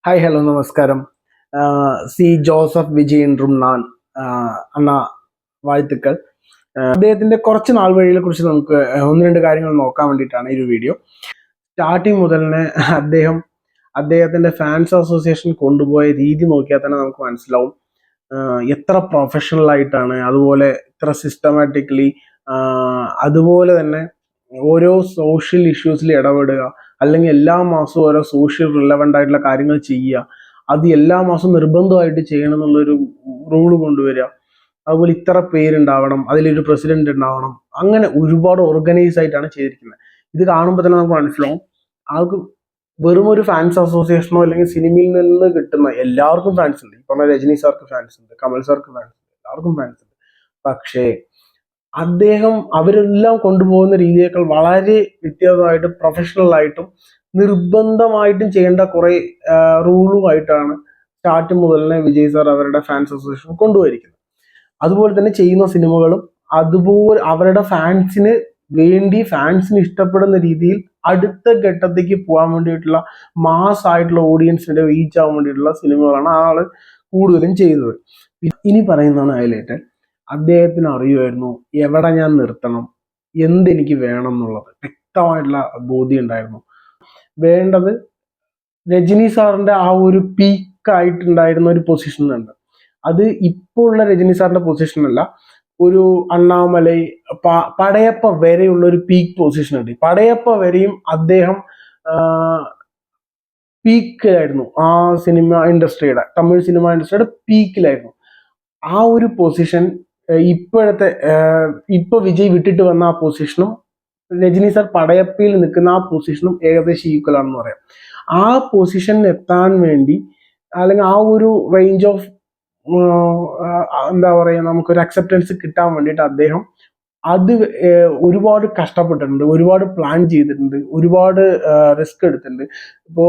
Hi hello നമസ്കാരം. C Joseph Vijayan റുംനാൻ എന്ന വാഴ്ത്തുക്കൾ. അദ്ദേഹത്തിന്റെ കുറച്ച് നാൾ വഴികളെ കുറിച്ച് നമുക്ക് ഒന്ന് രണ്ട് കാര്യങ്ങൾ നോക്കാൻ വേണ്ടിയിട്ടാണ് ഈ ഒരു വീഡിയോ. സ്റ്റാർട്ടിങ് മുതൽ തന്നെ അദ്ദേഹത്തിന്റെ ഫാൻസ് അസോസിയേഷൻ കൊണ്ടുപോയ രീതി നോക്കിയാൽ തന്നെ നമുക്ക് മനസ്സിലാവും എത്ര പ്രൊഫഷണൽ ആയിട്ടാണ്, അതുപോലെ ഇത്ര സിസ്റ്റമാറ്റിക്കലി, അതുപോലെ തന്നെ ഓരോ സോഷ്യൽ ഇഷ്യൂസിൽ ഇടപെടുക, അല്ലെങ്കിൽ എല്ലാ മാസവും ഓരോ സോഷ്യൽ റിലവൻ്റ് ആയിട്ടുള്ള കാര്യങ്ങൾ ചെയ്യുക, അത് എല്ലാ മാസവും നിർബന്ധമായിട്ട് ചെയ്യണം എന്നുള്ളൊരു റൂള് കൊണ്ടുവരിക. അതുപോലെ ഇത്ര പേരുണ്ടാവണം, അതിലൊരു പ്രസിഡന്റ് ഉണ്ടാവണം, അങ്ങനെ ഒരുപാട് ഓർഗനൈസ് ആയിട്ടാണ് ചെയ്തിരിക്കുന്നത്. ഇത് കാണുമ്പോൾ തന്നെ നമുക്ക് മനസ്സിലാവും ആൾക്ക് വെറും ഒരു ഫാൻസ് അസോസിയേഷനോ അല്ലെങ്കിൽ സിനിമയിൽ നിന്ന് കിട്ടുന്ന എല്ലാവർക്കും ഫാൻസ് ഉണ്ട്. ഇപ്പൊ രജനി സാർക്ക് ഫാൻസ് ഉണ്ട്, കമൽ സാർക്ക് ഫാൻസ് ഉണ്ട്, എല്ലാവർക്കും ഫാൻസ് ഉണ്ട്. പക്ഷേ അദ്ദേഹം അവരെല്ലാം കൊണ്ടുപോകുന്ന രീതിയേക്കാൾ വളരെ വ്യത്യസ്തമായിട്ട് പ്രൊഫഷണൽ ആയിട്ടും നിർബന്ധമായിട്ടും ചെയ്യേണ്ട കുറെ റൂളുമായിട്ടാണ് സ്റ്റാർട്ട് മുതൽ തന്നെ വിജയ് സാർ അവരുടെ ഫാൻസ് അസോസിയേഷൻ കൊണ്ടുപോയിരിക്കുന്നത്. അതുപോലെ തന്നെ ചെയ്യുന്ന സിനിമകളും അതുപോലെ അവരുടെ ഫാൻസിന് വേണ്ടി, ഫാൻസിന് ഇഷ്ടപ്പെടുന്ന രീതിയിൽ അടുത്ത ഘട്ടത്തേക്ക് പോകാൻ വേണ്ടിയിട്ടുള്ള മാസ് ആയിട്ടുള്ള ഓഡിയൻസിന്റെ റീച്ച് ആവാൻ വേണ്ടിയിട്ടുള്ള സിനിമകളാണ് ആള് കൂടുതലും ചെയ്തത്. ഇനി പറയുന്നതാണ് ഹൈലൈറ്റ്. അദ്ദേഹത്തിന് അറിയുമായിരുന്നു എവിടെ ഞാൻ നിർത്തണം, എന്തെനിക്ക് വേണം എന്നുള്ളത് വ്യക്തമായിട്ടുള്ള ബോധ്യം ഉണ്ടായിരുന്നു. വേണ്ടത് രജനി സാറിന്റെ ആ ഒരു പീക്കായിട്ടുണ്ടായിരുന്ന ഒരു പൊസിഷൻ ഉണ്ട്. അത് ഇപ്പോൾ ഉള്ള രജനി സാറിന്റെ പൊസിഷൻ അല്ല, ഒരു അണ്ണാമലൈ, പടയപ്പ വരെയുള്ള ഒരു പീക്ക് പൊസിഷൻ ഉണ്ട്. പടയപ്പ വരെയും അദ്ദേഹം പീക്കിലായിരുന്നു. ആ സിനിമ ഇൻഡസ്ട്രിയുടെ, തമിഴ് സിനിമ ഇൻഡസ്ട്രിയുടെ പീക്കിലായിരുന്നു. ആ ഒരു പൊസിഷൻ ഇപ്പൊ വിജയ് വിട്ടിട്ട് വന്ന ആ പൊസിഷനും രജനി സാർ പടയപ്പയിൽ നിൽക്കുന്ന ആ പൊസിഷനും ഏകദേശം ഈക്വൽ ആണെന്ന് പറയാം. ആ പൊസിഷനിൽ എത്താൻ വേണ്ടി, അല്ലെങ്കിൽ ആ ഒരു റേഞ്ച് ഓഫ് എന്താ പറയുക, നമുക്കൊരു അക്സെപ്റ്റൻസ് കിട്ടാൻ വേണ്ടിയിട്ട് അദ്ദേഹം അത് ഒരുപാട് കഷ്ടപ്പെട്ടിട്ടുണ്ട്, ഒരുപാട് പ്ലാൻ ചെയ്തിട്ടുണ്ട്, ഒരുപാട് റിസ്ക് എടുത്തിട്ടുണ്ട്. ഇപ്പോ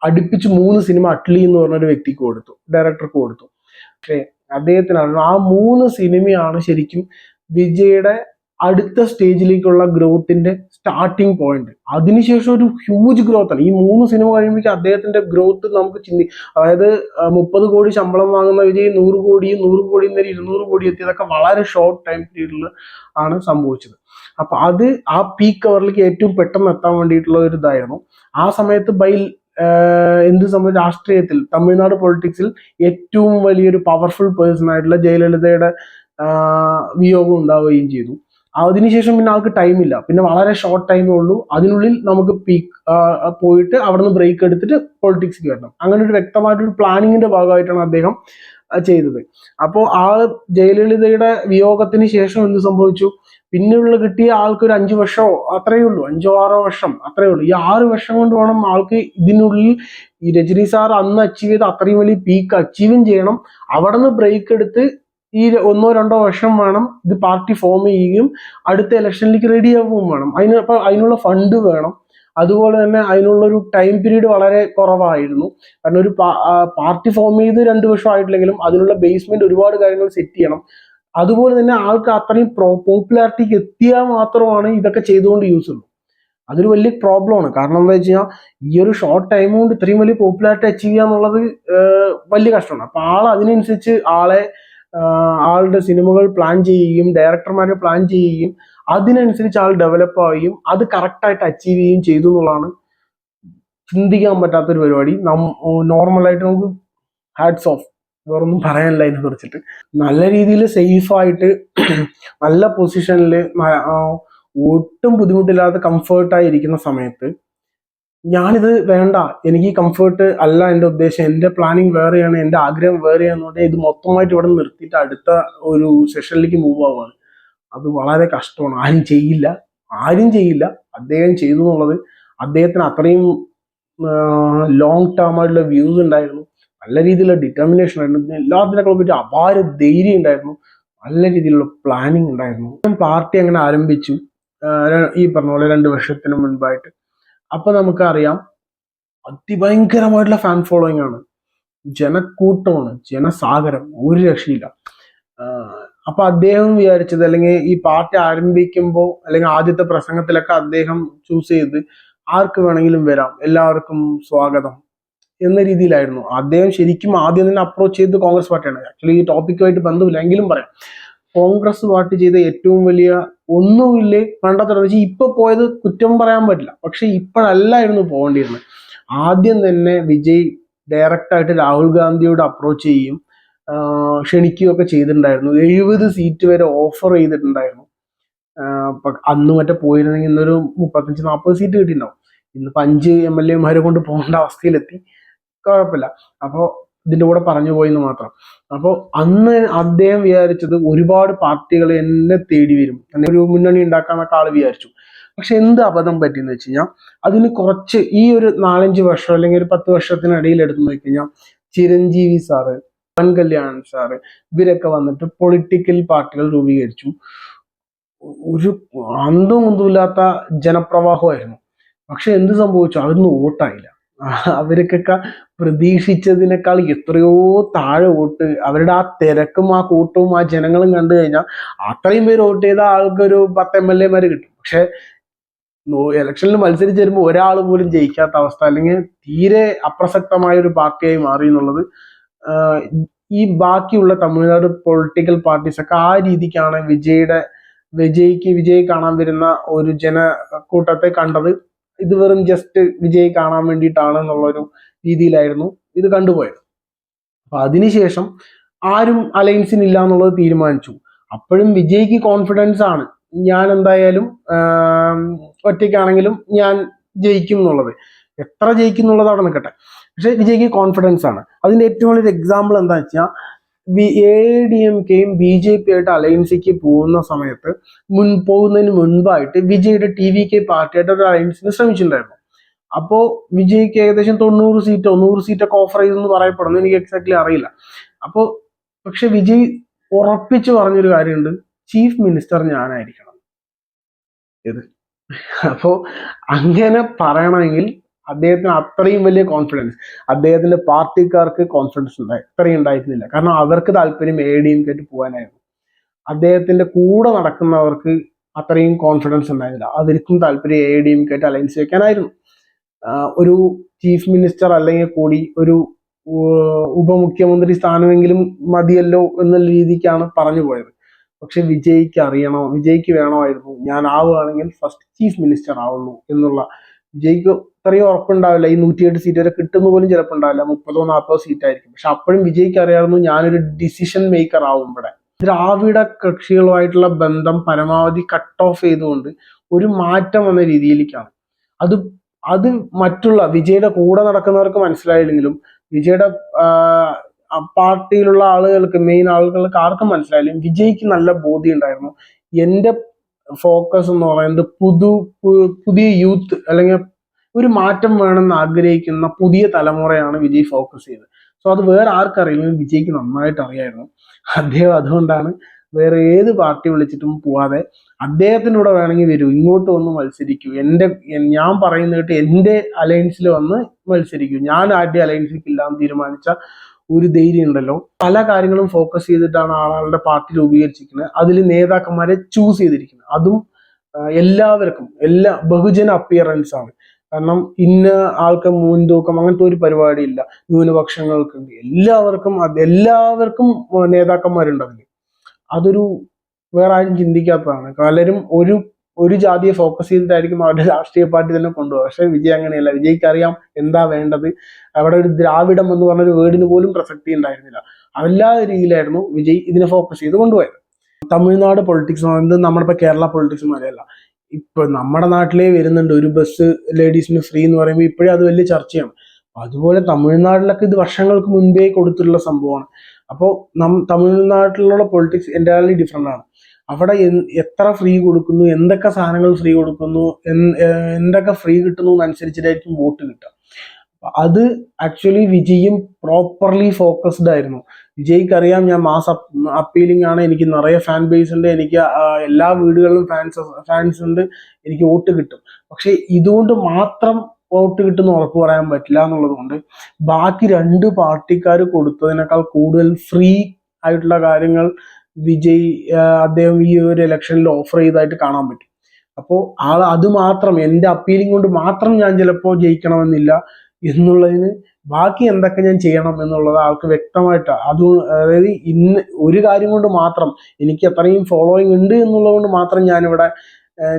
അടുപ്പിച്ച് 3 സിനിമ അട്ലി എന്ന് പറഞ്ഞൊരു വ്യക്തിക്ക് കൊടുത്തു, ഡയറക്ടർക്ക് കൊടുത്തു. പക്ഷേ അദ്ദേഹത്തിനാണ് ആ 3 സിനിമയാണ് ശരിക്കും വിജയുടെ അടുത്ത സ്റ്റേജിലേക്കുള്ള ഗ്രോത്തിന്റെ സ്റ്റാർട്ടിങ് പോയിന്റ്. അതിനുശേഷം ഒരു ഹ്യൂജ് ഗ്രോത്ത് ആണ്. ഈ 3 സിനിമ കഴിയുമ്പോൾ അദ്ദേഹത്തിന്റെ ഗ്രോത്ത് നമുക്ക് അതായത് 30 കോടി ശമ്പളം വാങ്ങുന്ന വിജയ് 100 കോടിയും 100 കോടിയും നേരെ 200 കോടി എത്തിയതൊക്കെ വളരെ ഷോർട്ട് ടൈം പീരീഡിൽ ആണ് സംഭവിച്ചത്. അപ്പൊ അത് ആ പീക്ക് അവറിലേക്ക് ഏറ്റവും പെട്ടെന്ന് എത്താൻ വേണ്ടിയിട്ടുള്ള ഒരു ഇതായിരുന്നു. ആ സമയത്ത് എന്ത് സംഭവം, രാഷ്ട്രീയത്തിൽ തമിഴ്നാട് പൊളിറ്റിക്സിൽ ഏറ്റവും വലിയൊരു പവർഫുൾ പേഴ്സൺ ആയിട്ടുള്ള ജയലളിതയുടെ വിയോഗം ഉണ്ടാവുകയും ചെയ്തു. അതിനുശേഷം പിന്നെ ആൾക്ക് ടൈമില്ല, പിന്നെ വളരെ ഷോർട്ട് ടൈമേ ഉള്ളൂ. അതിനുള്ളിൽ നമുക്ക് പീക്ക് പോയിട്ട് അവിടെ നിന്ന് ബ്രേക്ക് എടുത്തിട്ട് പൊളിറ്റിക്സിൽ വരണം. അങ്ങനെ ഒരു വ്യക്തമായിട്ടൊരു പ്ലാനിങ്ങിന്റെ ഭാഗമായിട്ടാണ് അദ്ദേഹം ചെയ്തത്. അപ്പോൾ ആ ജയലളിതയുടെ വിയോഗത്തിന് ശേഷം എന്ത് സംഭവിച്ചു, പിന്നെയുള്ള കിട്ടിയ ആൾക്ക് ഒരു 5 വർഷമോ അത്രയേ ഉള്ളൂ, 5-6 വർഷം അത്രയേ ഉള്ളൂ. ഈ 6 വർഷം കൊണ്ട് വേണം ആൾക്ക് ഇതിനുള്ളിൽ ഈ രജനി സാർ അന്ന് അച്ചീവ് ചെയ്ത അത്രയും വലിയ പീക്ക് അച്ചീവും ചെയ്യണം. അവിടെ നിന്ന് ബ്രേക്ക് എടുത്ത് ഈ 1-2 വർഷം വേണം ഇത് പാർട്ടി ഫോം ചെയ്യുകയും അടുത്ത ഇലക്ഷനിലേക്ക് റെഡി ആവുകയും വേണം. അതിനുള്ള ഫണ്ട് വേണം. അതുപോലെ തന്നെ അതിനുള്ളൊരു ടൈം പീരീഡ് വളരെ കുറവായിരുന്നു. കാരണം ഒരു പാർട്ടി ഫോം ചെയ്ത് 2 വർഷം ആയിട്ടില്ലെങ്കിലും അതിനുള്ള ബേസ്മെന്റ് ഒരുപാട് കാര്യങ്ങൾ സെറ്റ് ചെയ്യണം. അതുപോലെ തന്നെ ആൾക്ക് അത്രയും പോപ്പുലാരിറ്റിക്ക് എത്തിയാൽ മാത്രമാണ് ഇതൊക്കെ ചെയ്തുകൊണ്ട് യൂസ് ഉള്ളൂ. അതൊരു വലിയ പ്രോബ്ലമാണ്. കാരണം എന്താ വെച്ച് കഴിഞ്ഞാൽ ഈ ഒരു ഷോർട്ട് ടൈം കൊണ്ട് ഇത്രയും വലിയ പോപ്പുലാരിറ്റി അച്ചീവ് ചെയ്യുക എന്നുള്ളത് വലിയ കഷ്ടമാണ്. അപ്പൊ അതിനനുസരിച്ച് ആളുടെ സിനിമകൾ പ്ലാൻ ചെയ്യുകയും ഡയറക്ടർമാരെ പ്ലാൻ ചെയ്യുകയും അതിനനുസരിച്ച് ആൾ ഡെവലപ്പ് ആവുകയും അത് കറക്റ്റായിട്ട് അച്ചീവ് ചെയ്യുകയും ചെയ്തു എന്നുള്ളതാണ് ചിന്തിക്കാൻ പറ്റാത്തൊരു പരിപാടി. നോർമലായിട്ട് നമുക്ക് ഹാറ്റ്സ് ഓഫ്, വേറൊന്നും പറയാനില്ല ഇതിനെ കുറിച്ചിട്ട്. നല്ല രീതിയിൽ സേഫായിട്ട് നല്ല പൊസിഷനിൽ ഒട്ടും ബുദ്ധിമുട്ടില്ലാതെ കംഫേർട്ടായി ഇരിക്കുന്ന സമയത്ത് ഞാനിത് വേണ്ട, എനിക്ക് ഈ കംഫേർട്ട് അല്ല എൻ്റെ ഉദ്ദേശം, എൻ്റെ പ്ലാനിങ് വേറെയാണ്, എൻ്റെ ആഗ്രഹം വേറെയാണെന്ന് പറഞ്ഞാൽ ഇത് മൊത്തമായിട്ട് ഇവിടെ നിർത്തിയിട്ട് അടുത്ത ഒരു സെഷനിലേക്ക് മൂവ് ആവുകയാണ്. അത് വളരെ കഷ്ടമാണ്. ആരും ചെയ്യില്ല. അദ്ദേഹം ചെയ്തു എന്നുള്ളത്, അദ്ദേഹത്തിന് അത്രയും ലോങ് ടേം ആയിട്ടുള്ള വ്യൂസ് ഉണ്ടായിരുന്നു, നല്ല രീതിയിലുള്ള ഡിറ്റർമിനേഷൻ ആയിരുന്നു, എല്ലാത്തിനേക്കാളും പറ്റി അപാര ധൈര്യം ഉണ്ടായിരുന്നു, നല്ല രീതിയിലുള്ള പ്ലാനിങ് ഉണ്ടായിരുന്നു. പാർട്ടി അങ്ങനെ ആരംഭിച്ചു ഈ പറഞ്ഞ പോലെ 2 വർഷത്തിന് മുൻപായിട്ട്. അപ്പൊ നമുക്കറിയാം അതിഭയങ്കരമായിട്ടുള്ള ഫാൻ ഫോളോയിങ് ആണ്, ജനക്കൂട്ടമാണ്, ജനസാഗരം, ഒരു രക്ഷയില്ല. അപ്പൊ അദ്ദേഹം വിചാരിച്ചത്, അല്ലെങ്കിൽ ഈ പാർട്ടി ആരംഭിക്കുമ്പോൾ അല്ലെങ്കിൽ ആദ്യത്തെ പ്രസംഗത്തിലൊക്കെ അദ്ദേഹം ചൂസ് ചെയ്ത് ആർക്ക് വേണമെങ്കിലും വരാം, എല്ലാവർക്കും സ്വാഗതം, എന്ന രീതിയിലായിരുന്നു. അദ്ദേഹം ശരിക്കും ആദ്യം തന്നെ അപ്രോച്ച് ചെയ്ത് കോൺഗ്രസ് പാർട്ടിയാണ്. ആക്ച്വലി ഈ ടോപ്പിക്കുമായിട്ട് ബന്ധമില്ല എങ്കിലും പറയാം. കോൺഗ്രസ് പാർട്ടി ചെയ്ത ഏറ്റവും വലിയ ഒന്നുമില്ലേ പണ്ടത്തെ വെച്ചാൽ ഇപ്പൊ പോയത് കുറ്റം പറയാൻ പറ്റില്ല, പക്ഷെ ഇപ്പോഴല്ലായിരുന്നു പോകേണ്ടിയിരുന്നത്. ആദ്യം തന്നെ വിജയ് ഡയറക്റ്റ് ആയിട്ട് രാഹുൽ ഗാന്ധിയോട് അപ്രോച്ച് ചെയ്യും, ക്ഷണിക്കുകയൊക്കെ ചെയ്തിട്ടുണ്ടായിരുന്നു. 70 സീറ്റ് വരെ ഓഫർ ചെയ്തിട്ടുണ്ടായിരുന്നു. അന്ന് മറ്റേ പോയിരുന്നെങ്കിൽ ഇന്നൊരു 35-40 സീറ്റ് കിട്ടിയിട്ടുണ്ടാവും. ഇന്നിപ്പോ 5 MLA കൊണ്ട് പോകേണ്ട അവസ്ഥയിലെത്തി. കുഴപ്പമില്ല. അപ്പോൾ ഇതിന്റെ കൂടെ പറഞ്ഞു പോയിന്ന് മാത്രം. അപ്പോൾ അന്ന് അദ്ദേഹം വിചാരിച്ചത് ഒരുപാട് പാർട്ടികൾ എന്നെ തേടി വരും, എന്നെ ഒരു മുന്നണി ഉണ്ടാക്കാന്നൊക്കെ ആള് വിചാരിച്ചു. പക്ഷെ എന്ത് അബദ്ധം പറ്റിയെന്ന് വെച്ച് കഴിഞ്ഞാൽ അതിന് കുറച്ച് ഈ ഒരു 4-5 വർഷം അല്ലെങ്കിൽ ഒരു 10 വർഷത്തിനിടയിൽ എടുത്തു നോക്കിക്കഴിഞ്ഞാൽ ചിരഞ്ജീവി സാറ്, പവൻ കല്യാൺ സാറ്, ഇവരൊക്കെ വന്നിട്ട് പൊളിറ്റിക്കൽ പാർട്ടികൾ രൂപീകരിച്ചു. ഒരു അന്തം ഒന്നുമില്ലാത്ത ജനപ്രവാഹമായിരുന്നു. പക്ഷെ എന്ത് സംഭവിച്ചു? അതൊന്നും വോട്ടായില്ല. അവർക്കൊക്കെ പ്രതീക്ഷിച്ചതിനേക്കാൾ എത്രയോ താഴെ വോട്ട്. അവരുടെ ആ തിരക്കും ആ കൂട്ടവും ആ ജനങ്ങളും കണ്ടു കഴിഞ്ഞാൽ അത്രയും പേര് വോട്ട് ചെയ്ത ആൾക്കൊരു 10 MLA കിട്ടും. പക്ഷെ ഇലക്ഷനിൽ മത്സരിച്ച് വരുമ്പോൾ ഒരാൾ പോലും ജയിക്കാത്ത അവസ്ഥ, അല്ലെങ്കിൽ തീരെ അപ്രസക്തമായ ഒരു പാർട്ടിയായി മാറി എന്നുള്ളത് ഈ ബാക്കിയുള്ള തമിഴ്നാട് പൊളിറ്റിക്കൽ പാർട്ടീസ് ഒക്കെ ആ രീതിക്കാണ് വിജയ് കാണാൻ വരുന്ന ഒരു ജനക്കൂട്ടത്തെ കണ്ടത്. ഇത് വെറും ജസ്റ്റ് വിജയ് കാണാൻ വേണ്ടിയിട്ടാണ് എന്നുള്ളൊരു രീതിയിലായിരുന്നു ഇത് കണ്ടുപോയത്. അപ്പൊ അതിനുശേഷം ആരും അലയൻസിനില്ല എന്നുള്ളത് തീരുമാനിച്ചു. അപ്പോഴും വിജയ്ക്ക് കോൺഫിഡൻസ് ആണ്, ഞാൻ എന്തായാലും ഒറ്റയ്ക്കാണെങ്കിലും ഞാൻ ജയിക്കും എന്നുള്ളത്. എത്ര ജയിക്കും എന്നുള്ളത് അവിടെ നിൽക്കട്ടെ, പക്ഷെ വിജയ്ക്ക് കോൺഫിഡൻസ് ആണ്. അതിന്റെ ഏറ്റവും വലിയൊരു എക്സാമ്പിൾ എന്താണെന്ന് വെച്ചാൽ AIADMKയും BJP ആയിട്ട് അലയൻസിക്ക് പോകുന്ന സമയത്ത് പോകുന്നതിന് മുൻപായിട്ട് വിജയുടെ TVK പാർട്ടിയായിട്ട് ഒരു അലയൻസിന് ശ്രമിച്ചിട്ടുണ്ടായിരുന്നു. അപ്പോ വിജയ്ക്ക് ഏകദേശം 90 സീറ്റോ 100 സീറ്റൊക്കെ ഓഫർ ചെയ്തെന്ന് പറയപ്പെടുന്നു, എനിക്ക് എക്സാക്ട്ലി അറിയില്ല. അപ്പോ പക്ഷെ വിജയ് ഉറപ്പിച്ചു പറഞ്ഞൊരു കാര്യമുണ്ട്, ചീഫ് മിനിസ്റ്റർ ഞാനായിരിക്കണം. ഇത് അപ്പോ അങ്ങനെ പറയണമെങ്കിൽ അദ്ദേഹത്തിന് അത്രയും വലിയ കോൺഫിഡൻസ്, അദ്ദേഹത്തിന്റെ പാർട്ടിക്കാർക്ക് കോൺഫിഡൻസ് അത്രയും ഉണ്ടായിരുന്നില്ല. കാരണം അവർക്ക് താല്പര്യം AIADMK ആയിട്ട് പോകാനായിരുന്നു. അദ്ദേഹത്തിന്റെ കൂടെ നടക്കുന്നവർക്ക് അത്രയും കോൺഫിഡൻസ് ഉണ്ടായിരുന്നില്ല. അവർക്കും താല്പര്യം AIADMK ആയിട്ട് അലയൻസ് വെക്കാനായിരുന്നു. ഒരു ചീഫ് മിനിസ്റ്റർ അല്ലെങ്കിൽ കൂടി ഒരു ഉപമുഖ്യമന്ത്രി സ്ഥാനമെങ്കിലും മതിയല്ലോ എന്നുള്ള രീതിക്കാണ് പറഞ്ഞു പോയത്. പക്ഷെ വിജയ്ക്ക് വേണമായിരുന്നു, ഞാൻ ആവുകയാണെങ്കിൽ ഫസ്റ്റ് ചീഫ് മിനിസ്റ്റർ ആവുള്ളൂ എന്നുള്ള. വിജയ്ക്ക് ഇത്രയും ഉറപ്പുണ്ടാവില്ല, ഈ 108 സീറ്റ് വരെ കിട്ടുന്ന പോലും ചിലപ്പോൾ ഉണ്ടാവില്ല, 30-40 സീറ്റ് ആയിരിക്കും. പക്ഷെ അപ്പോഴും വിജയ്ക്ക് അറിയാമായിരുന്നു ഞാനൊരു ഡിസിഷൻ മേക്കർ ആവും. ഇവിടെ ദ്രാവിഡ കക്ഷികളുമായിട്ടുള്ള ബന്ധം പരമാവധി കട്ട് ഓഫ് ചെയ്തുകൊണ്ട് ഒരു മാറ്റം വന്ന രീതിയിലേക്കാണ്. അത് മറ്റുള്ള വിജയുടെ കൂടെ നടക്കുന്നവർക്ക് മനസ്സിലായില്ലെങ്കിലും വിജയുടെ പാർട്ടിയിലുള്ള ആളുകൾക്ക്, മെയിൻ ആളുകൾക്ക് ആർക്കും മനസ്സിലായില്ലെങ്കിൽ വിജയ്ക്ക് നല്ല ബോധ്യം ഉണ്ടായിരുന്നു. എന്റെ ഫോക്കസ് എന്ന് പറയുന്നത് പുതിയ യൂത്ത് അല്ലെങ്കിൽ ഒരു മാറ്റം വേണമെന്ന് ആഗ്രഹിക്കുന്ന പുതിയ തലമുറയാണ് വിജയ് ഫോക്കസ് ചെയ്തത്. സോ അത് വേറെ ആർക്കറിയില്ലെങ്കിലും വിജയ്ക്ക് നന്നായിട്ട് അറിയായിരുന്നു. അദ്ദേഹം അതുകൊണ്ടാണ് വേറെ ഏത് പാർട്ടി വിളിച്ചിട്ടും പോവാതെ അദ്ദേഹത്തിനൂടെ വേണമെങ്കിൽ വരൂ, ഇങ്ങോട്ട് വന്ന് മത്സരിക്കൂ, ഞാൻ പറയുന്ന കേട്ട് എന്റെ അലയൻസിൽ വന്ന് മത്സരിക്കൂ, ഞാൻ ആരുടെ അലയൻസിലേക്ക് ഇല്ലാന്ന് തീരുമാനിച്ച ഒരു ധൈര്യം ഉണ്ടല്ലോ. പല കാര്യങ്ങളും ഫോക്കസ് ചെയ്തിട്ടാണ് ആളുകളുടെ പാർട്ടി രൂപീകരിച്ചിരിക്കുന്നത്, അതിൽ നേതാക്കന്മാരെ ചൂസ് ചെയ്തിരിക്കുന്നത്. അതും എല്ലാവർക്കും ബഹുജന അപ്പിയറൻസ് ആണ്. കാരണം ഇന്ന ആൾക്ക് മുൻതൂക്കം അങ്ങനത്തെ ഒരു പരിപാടി ഇല്ല. ന്യൂനപക്ഷങ്ങൾക്കുണ്ട്, എല്ലാവർക്കും നേതാക്കന്മാരുണ്ട് അതിൽ. അതൊരു വേറെ ആരും ചിന്തിക്കാത്തതാണ്. പലരും ഒരു ജാതിയെ ഫോക്കസ് ചെയ്തിട്ടായിരിക്കും അവരുടെ രാഷ്ട്രീയ പാർട്ടി തന്നെ കൊണ്ടുപോകുക. പക്ഷെ വിജയ് അങ്ങനെയല്ല. വിജയ്ക്ക് അറിയാം എന്താ വേണ്ടത്. അവിടെ ഒരു ദ്രാവിഡം എന്ന് പറഞ്ഞൊരു വേർഡിന് പോലും പ്രസക്തി ഉണ്ടായിരുന്നില്ല. എല്ലാ രീതിയിലായിരുന്നു വിജയ് ഇതിനെ ഫോക്കസ് ചെയ്ത് കൊണ്ടുപോയത്. തമിഴ്നാട് പൊളിറ്റിക്സ് നമ്മളിപ്പോ കേരള പൊളിറ്റിക്സ് പോലെയല്ല. ഇപ്പൊ നമ്മുടെ നാട്ടിലേ വരുന്നുണ്ട് ഒരു ബസ് ലേഡീസിന് ഫ്രീ എന്ന് പറയുമ്പോൾ ഇപ്പോഴും അത് വലിയ ചർച്ചയാണ്. അതുപോലെ തമിഴ്നാട്ടിലൊക്കെ ഇത് വർഷങ്ങൾക്ക് മുൻപേ കൊടുത്തിട്ടുള്ള സംഭവമാണ്. അപ്പോൾ തമിഴ്നാട്ടിലുള്ള പൊളിറ്റിക്സ് എൻ്റയർലി ഡിഫറെൻ്റ് ആണ്. അവിടെ എത്ര ഫ്രീ കൊടുക്കുന്നു, എന്തൊക്കെ സാധനങ്ങൾ ഫ്രീ കൊടുക്കുന്നു, എന്തൊക്കെ ഫ്രീ കിട്ടുന്നു എന്നനുസരിച്ചിട്ടായിരിക്കും വോട്ട് കിട്ടുക. അത് ആക്ച്വലി വിജയും പ്രോപ്പർലി ഫോക്കസ്ഡ് ആയിരുന്നു. വിജയ്ക്ക് അറിയാം ഞാൻ മാസ് അപ്പീലിംഗ് ആണ്, എനിക്ക് നിറയെ ഫാൻ ബേസ് ഉണ്ട്, എനിക്ക് എല്ലാ വീടുകളിലും ഫാൻസ് ഉണ്ട്, എനിക്ക് വോട്ട് കിട്ടും. പക്ഷെ ഇതുകൊണ്ട് മാത്രം വോട്ട് കിട്ടുന്ന ഉറപ്പ് പറയാൻ പറ്റില്ല എന്നുള്ളത് കൊണ്ട് ബാക്കി 2 പാർട്ടിക്കാർ കൊടുത്തതിനേക്കാൾ കൂടുതൽ ഫ്രീ ആയിട്ടുള്ള കാര്യങ്ങൾ അദ്ദേഹം ഈ ഒരു ഇലക്ഷനിൽ ഓഫർ ചെയ്തതായിട്ട് കാണാൻ പറ്റും. അപ്പോൾ അത് മാത്രം എന്റെ അപ്പീലിംഗ് കൊണ്ട് മാത്രം ഞാൻ ചിലപ്പോൾ ജയിക്കണമെന്നില്ല എന്നുള്ളതിന് ബാക്കി എന്തൊക്കെ ഞാൻ ചെയ്യണം എന്നുള്ളത് ആൾക്ക് വ്യക്തമായിട്ട് അതായത് ഇന്ന് ഒരു കാര്യം കൊണ്ട് മാത്രം എനിക്ക് അത്രയും ഫോളോയിങ് ഉണ്ട് എന്നുള്ളത് കൊണ്ട് മാത്രം ഞാനിവിടെ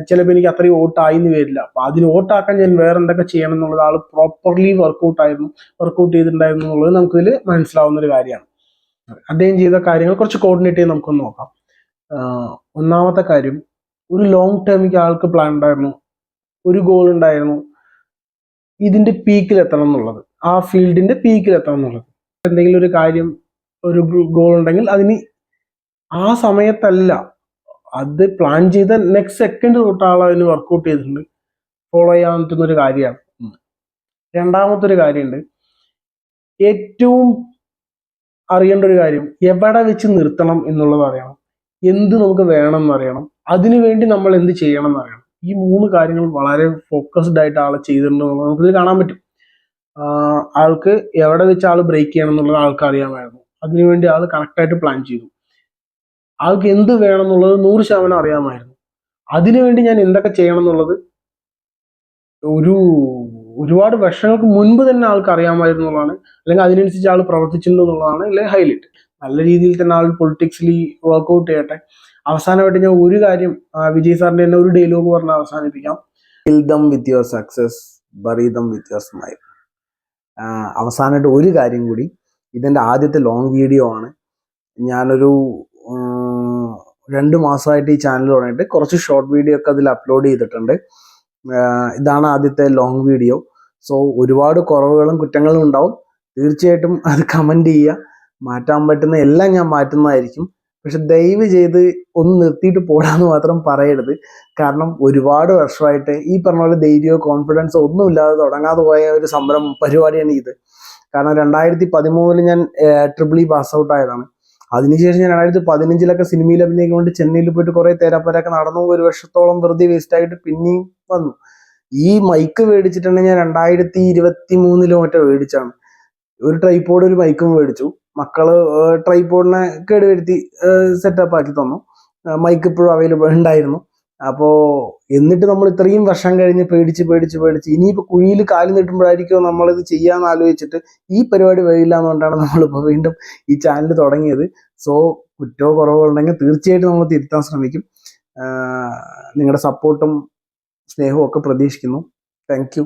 ചിലപ്പോൾ എനിക്ക് അത്രയും വോട്ടായിന്ന് വരില്ല. അപ്പൊ അതിന് വോട്ടാക്കാൻ ഞാൻ വേറെ എന്തൊക്കെ ചെയ്യണം എന്നുള്ളത് ആൾ പ്രോപ്പർലി വർക്കൗട്ട് ചെയ്തിട്ടുണ്ടായിരുന്നു എന്നുള്ളത് നമുക്കിതിൽ മനസ്സിലാവുന്ന ഒരു കാര്യമാണ്. അദ്ദേഹം ചെയ്ത കാര്യങ്ങൾ കുറച്ച് കോർഡിനേറ്റ് ചെയ്ത് നമുക്കൊന്ന് നോക്കാം. ഒന്നാമത്തെ കാര്യം, ഒരു ലോങ് ടേമിക്ക് ആൾക്ക് പ്ലാൻ ഉണ്ടായിരുന്നു, ഒരു ഗോൾ ഉണ്ടായിരുന്നു, ഇതിന്റെ പീക്കിൽ എത്തണം എന്നുള്ളത്, ആ ഫീൽഡിന്റെ പീക്കിൽ എത്തണം എന്നുള്ളത്. എന്തെങ്കിലും ഒരു കാര്യം, ഒരു ഗോൾ ഉണ്ടെങ്കിൽ അതിന് ആ സമയത്തല്ല, അത് പ്ലാൻ ചെയ്ത നെക്സ്റ്റ് സെക്കൻഡ് തൊട്ട് ആൾ അതിന് വർക്കൗട്ട് ചെയ്തിട്ടുണ്ട്, ഫോളോ ചെയ്യാൻ പറ്റുന്ന ഒരു കാര്യമാണ്. രണ്ടാമത്തെ ഒരു കാര്യമുണ്ട്, ഏറ്റവും അറിയേണ്ട ഒരു കാര്യം, എവിടെ വെച്ച് നിർത്തണം എന്നുള്ളത് അറിയണം, എന്ത് നമുക്ക് വേണം എന്നറിയണം, അതിനുവേണ്ടി നമ്മൾ എന്ത് ചെയ്യണം എന്നറിയണം. ഈ 3 കാര്യങ്ങൾ വളരെ ഫോക്കസ്ഡ് ആയിട്ട് ആൾ ചെയ്തിട്ടുണ്ടെന്നുള്ളത് നമുക്കിത് കാണാൻ പറ്റും. ആൾക്ക് എവിടെ വെച്ച് ആൾ ബ്രേക്ക് ചെയ്യണം എന്നുള്ളത് ആൾക്ക് അറിയാമായിരുന്നു. അതിനുവേണ്ടി ആൾ കറക്റ്റായിട്ട് പ്ലാൻ ചെയ്തു. ആൾക്ക് എന്ത് വേണം എന്നുള്ളത് 100% അറിയാമായിരുന്നു. അതിനുവേണ്ടി ഞാൻ എന്തൊക്കെ ചെയ്യണം എന്നുള്ളത് ഒരുപാട് വർഷങ്ങൾക്ക് മുൻപ് തന്നെ ആൾക്ക് അറിയാമായിരുന്നു എന്നുള്ളതാണ്, അല്ലെങ്കിൽ അതിനനുസരിച്ച് ആൾ പ്രവർത്തിച്ചിട്ടുണ്ട് എന്നുള്ളതാണ് അല്ലെങ്കിൽ ഹൈലൈറ്റ്. നല്ല രീതിയിൽ തന്നെ ആൾ പൊളിറ്റിക്സിലി വർക്ക്ഔട്ട് ചെയ്യട്ടെ. അവസാനമായിട്ട് ഞാൻ ഒരു കാര്യം വിജയ് സാറിന്റെ തന്നെ ഒരു ഡയലോഗ് പറഞ്ഞ് അവസാനിപ്പിക്കാം. Kill them with your success, bury dum with your smile. അവസാനമായിട്ട് ഒരു കാര്യം കൂടി, ഇതിന്റെ ആദ്യത്തെ ലോങ് വീഡിയോ ആണ്. ഞാനൊരു 2 മാസമായിട്ട് ഈ ചാനൽ തുടങ്ങിയിട്ട് കുറച്ച് ഷോർട്ട് വീഡിയോ ഒക്കെ അതിൽ അപ്ലോഡ് ചെയ്തിട്ടുണ്ട്. ഇതാണ് ആദ്യത്തെ ലോങ് വീഡിയോ. സോ ഒരുപാട് കുറവുകളും കുറ്റങ്ങളും ഉണ്ടാവും. തീർച്ചയായിട്ടും അത് കമന്റ് ചെയ്യുക. മാറ്റാൻ പറ്റുന്ന എല്ലാം ഞാൻ മാറ്റുന്നതായിരിക്കും. പക്ഷെ ദയവ് ചെയ്ത് ഒന്ന് നിർത്തിയിട്ട് പോടാന്ന് മാത്രം പറയരുത്. കാരണം ഒരുപാട് വർഷമായിട്ട് ഈ പറഞ്ഞ പോലെ ധൈര്യമോ കോൺഫിഡൻസോ ഒന്നുമില്ലാതെ തുടങ്ങാതെ പോയ ഒരു സംരംഭം പരിപാടിയാണ് ഇത്. കാരണം 2013 ഞാൻ ട്രിപ്പിൾ പാസ് ഔട്ട് ആയതാണ്. അതിനുശേഷം ഞാൻ 2015 സിനിമയിൽ അഭിനയിക്കാൻ വേണ്ടി ചെന്നൈയിൽ പോയിട്ട് കുറെ തേരാപ്പരൊക്കെ നടന്നു. 1 വർഷത്തോളം വെറുതെ വേസ്റ്റ് ആയിട്ട് പിന്നെയും വന്നു. ഈ മൈക്ക് മേടിച്ചിട്ടുണ്ടെങ്കിൽ ഞാൻ 2023 മറ്റോ മേടിച്ചാണ്. ഒരു ട്രൈപോഡ് ഒരു മൈക്കും മേടിച്ചു. മക്കള് ട്രൈപോഡിനെ കേടുവരുത്തി സെറ്റപ്പ് ആക്കി തന്നു. മൈക്ക് ഇപ്പോഴും അവൈലബിൾ ഉണ്ടായിരുന്നു. അപ്പോ എന്നിട്ട് നമ്മൾ ഇത്രയും വർഷം കഴിഞ്ഞ് പേടിച്ച് ഇനിയിപ്പോ കുഴിയിൽ കാല് നീട്ടുമ്പോഴായിരിക്കും നമ്മളിത് ചെയ്യാന്ന് ആലോചിച്ചിട്ട് ഈ പരിപാടി വരില്ല എന്നുകൊണ്ടാണ് നമ്മളിപ്പോൾ വീണ്ടും ഈ ചാനൽ തുടങ്ങിയത്. സോ കുറ്റോ കുറവോ ഉണ്ടെങ്കിൽ തീർച്ചയായിട്ടും നമ്മൾ തിരുത്താൻ ശ്രമിക്കും. നിങ്ങളുടെ സപ്പോർട്ടും സ്നേഹവും ഒക്കെ പ്രതീക്ഷിക്കുന്നു. Thank you.